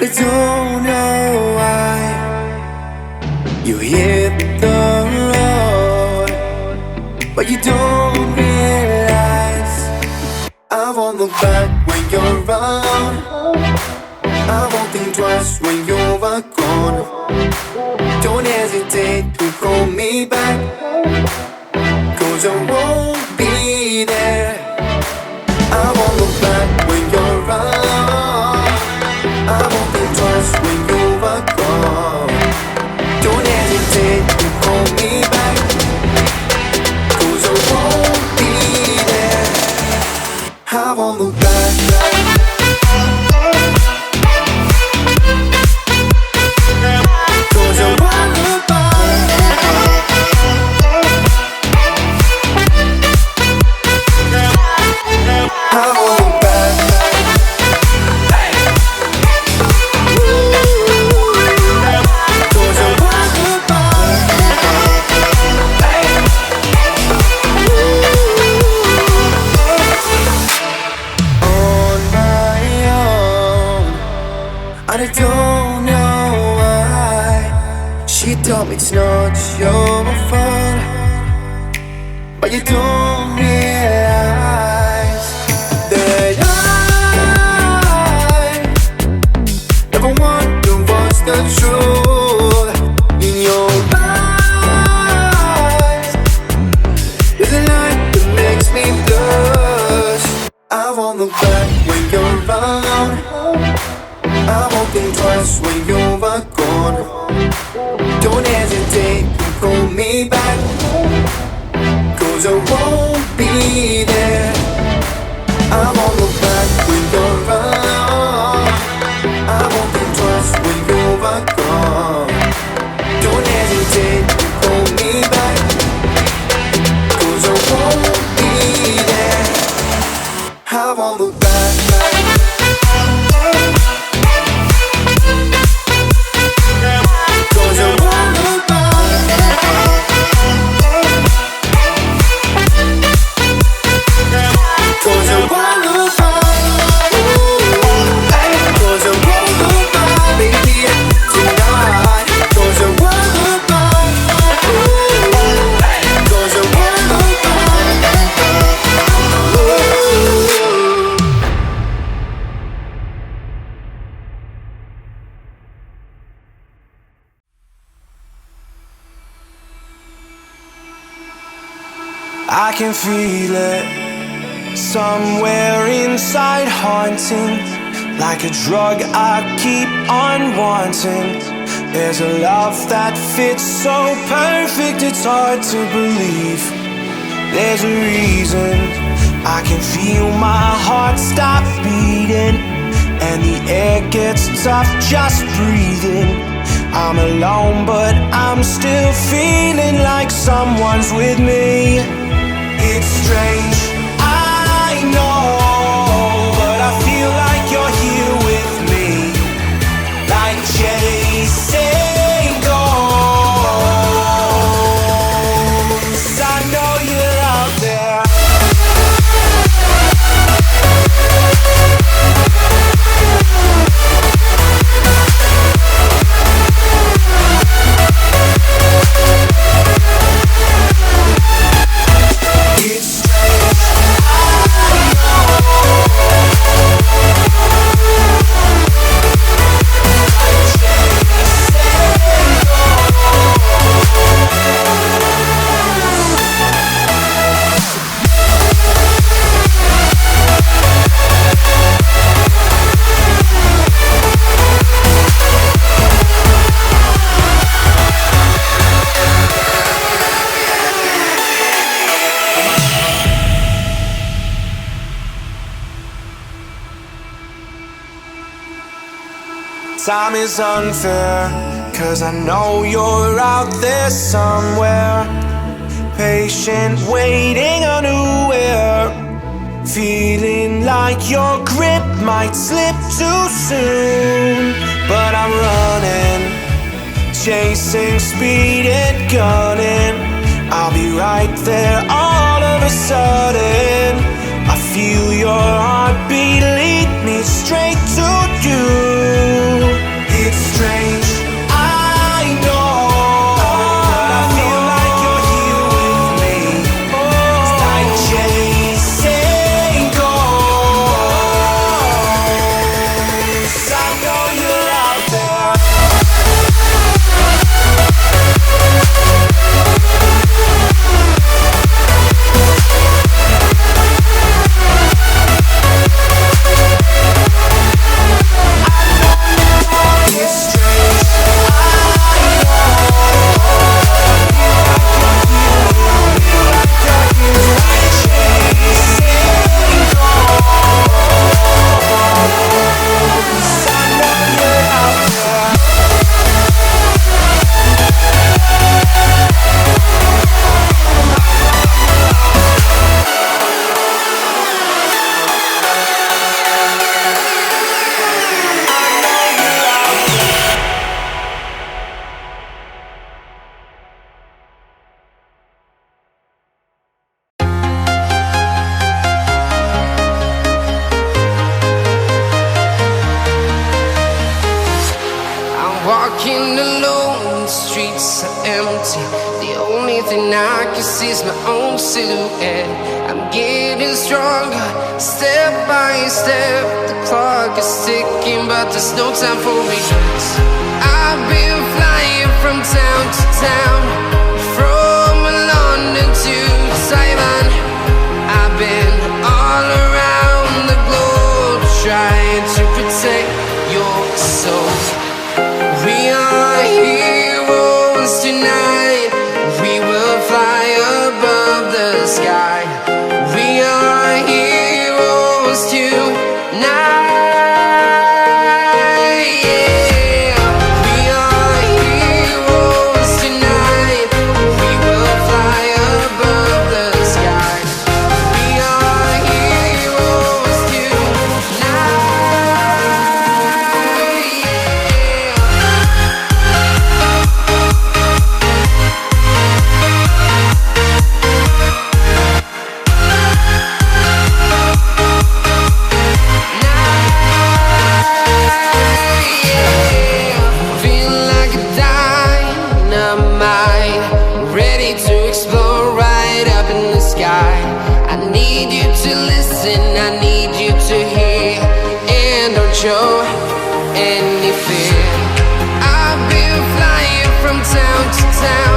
I don't know why you hit the road, but you don't realize I won't look back when you're around. I won't think twice when you're gone. Don't hesitate to call me back, 'cause I won't be there. I won't look back when you're around. I won't think twice when you're gone. Don't hesitate to call me back, 'cause I won't be there. I won't look back. I don't know why she told me it's not your fault, but you don't realize that I never wonder what's the truth in your eyes. There's a light that makes me blush. I won't look back when you're around. I won't think twice when you're gone. Don't hesitate to call me back, 'cause I won't be there. I won't look back when you're around. I won't think twice when you're gone. Don't hesitate to call me back, 'cause I won't be there. I won't look back. I can feel it somewhere inside, haunting like a drug I keep on wanting. There's a love that fits so perfect, it's hard to believe. There's a reason I can feel my heart stop beating, and the air gets tough just breathing. I'm alone, but I'm still feeling like someone's with me. It's strange, I know, but I feel like you're here with me, like chasing ghosts. I know you're out there. Time is unfair, 'cause I know you're out there somewhere, patient, waiting unaware, feeling like your grip might slip too soon. But I'm running, chasing speed and gunning. I'll be right there all of a sudden. I feel your heartbeat lead me straight to you. so empty. The only thing I can see is my own silhouette. I'm getting stronger, step by step. The clock is ticking, but there's no time for me. I've been flying from town to town, from London to Taiwan. I've been all around the globe, trying to protect your soul. We are heroes tonight. We will fly above the sky. We are heroes tonight. Yeah. We are heroes tonight. We will fly above the sky. We are heroes tonight. Feel like a dynamite, ready to explode right up in the sky. I need you to listen, I need you to hear, and don't show any fear. I've been flying from town to town,